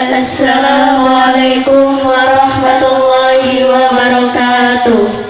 Assalamualaikum warahmatullahi wabarakatuh.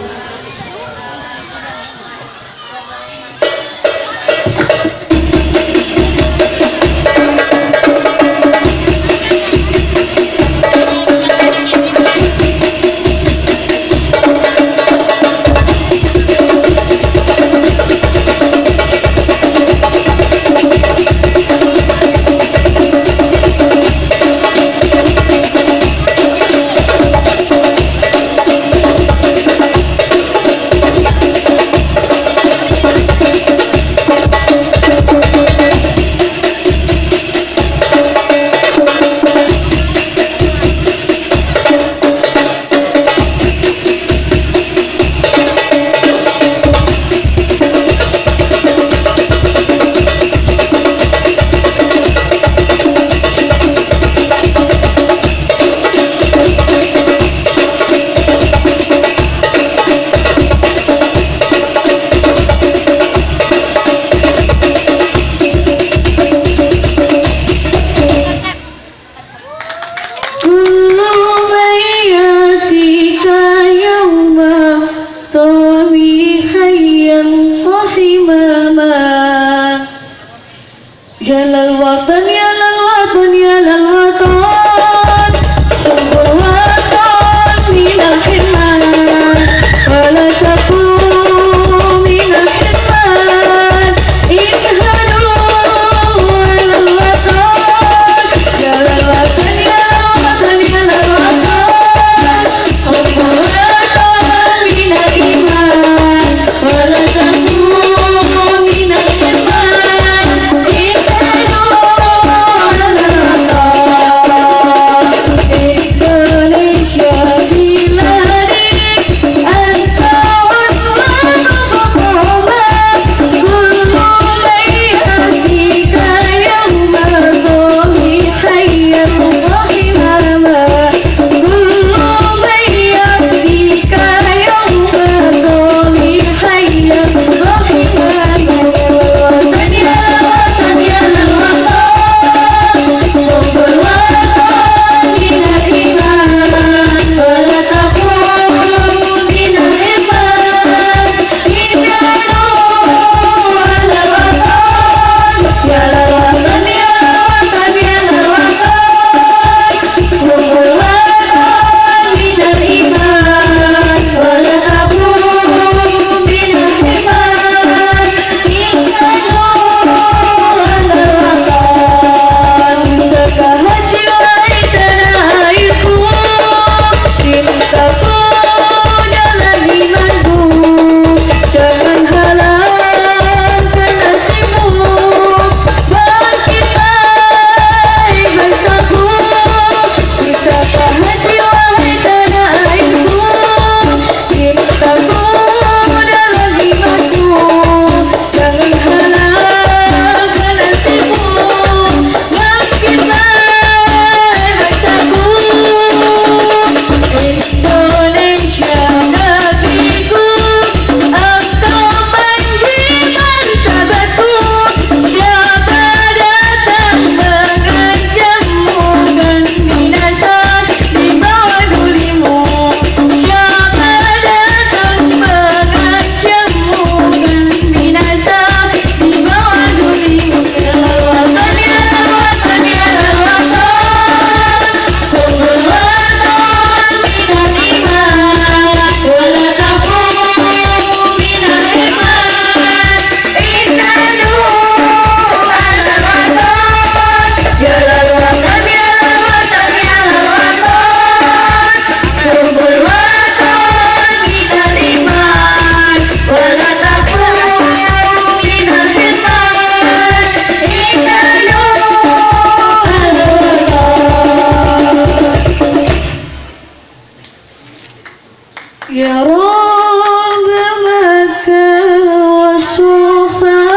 يا رب مكة وصفا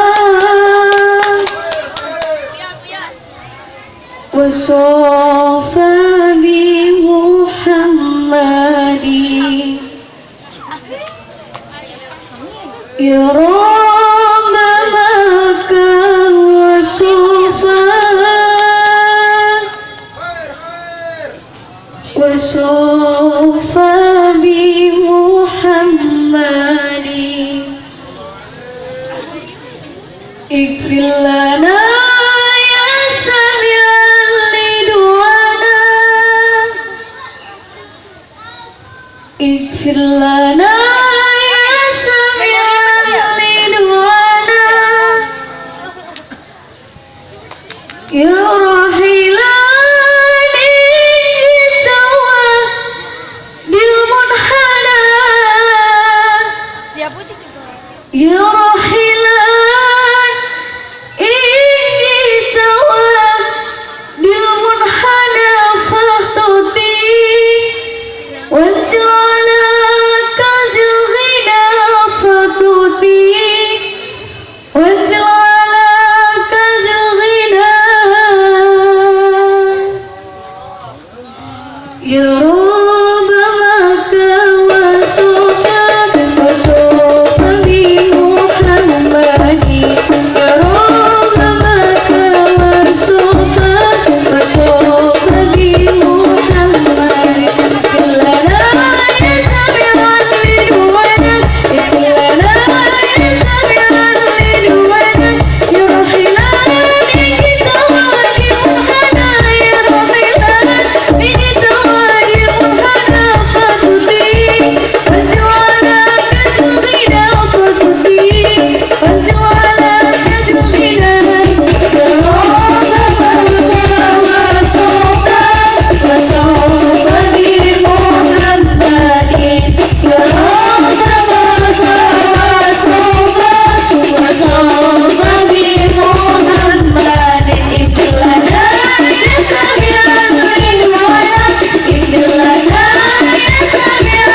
وصفا بمحمد يا رب مكة وصفا وصفا بمحمد اغفر لنا يا سميع لدعانا اغفر لنا يا سميع لدعانا يا راحلا يا راحلا إني توى بالمنحنى فاهتدي وانزل على كنز الغنى فاهتدي وانزل على كنز الغنى يا رب مكة وصفا وصفا بمحمد يا رب مكة وصفا وصفا بمحمد اغفر لنا يا سميع لدعانا اغفر لنا يا سميع لدعانا يا راحلا بك تواجه منحنى يا راحلا بك تواجه منحنى فاهتدي وانزل على كنز الغنى فاهتدي وانزل على كنز الغنى يا رب مكة وصفا وصفا بمحمد يا رب مكة وصفا وصفا بمحمد اغفر لنا يا سميع لدعانا اغفر لنا يا سميع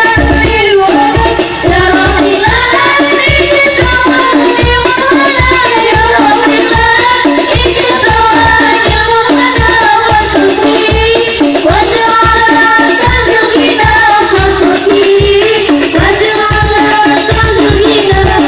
لدعانا يا راحلا بك تواجه منحنى يا راحلا بك تواجه منحنى فاهتدي وانزل على كنز الغنى فاهتدي وانزل على كنز الغنى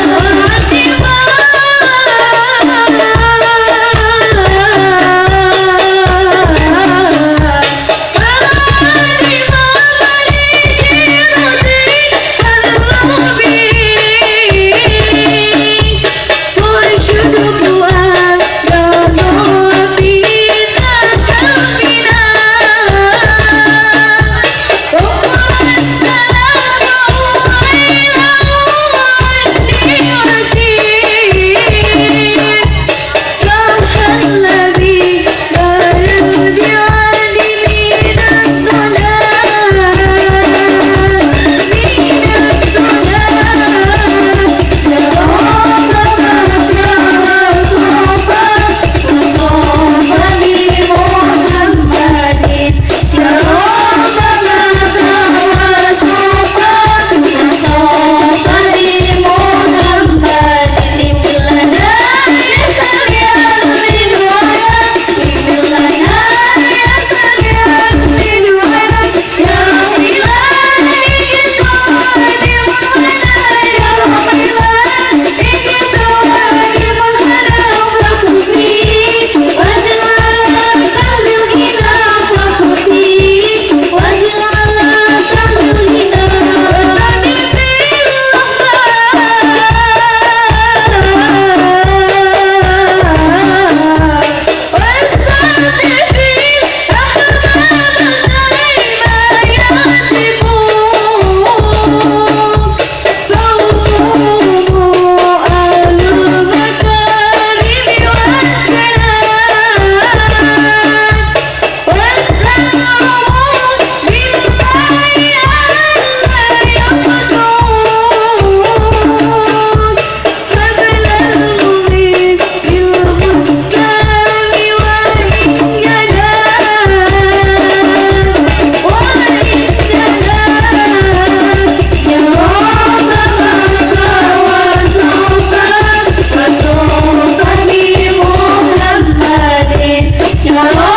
ya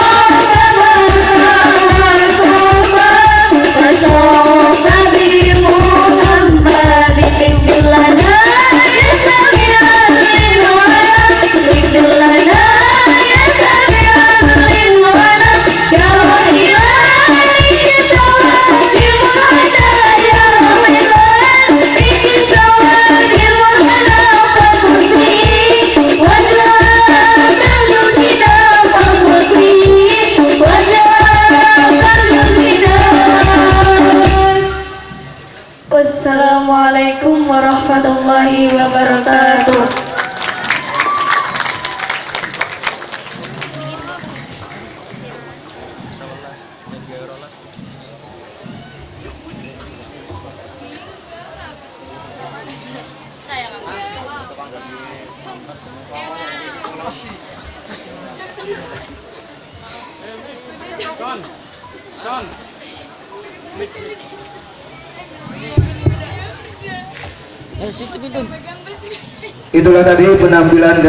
Wassalamualaikum warahmatullahi wabarakatuh. Itulah tadi penampilan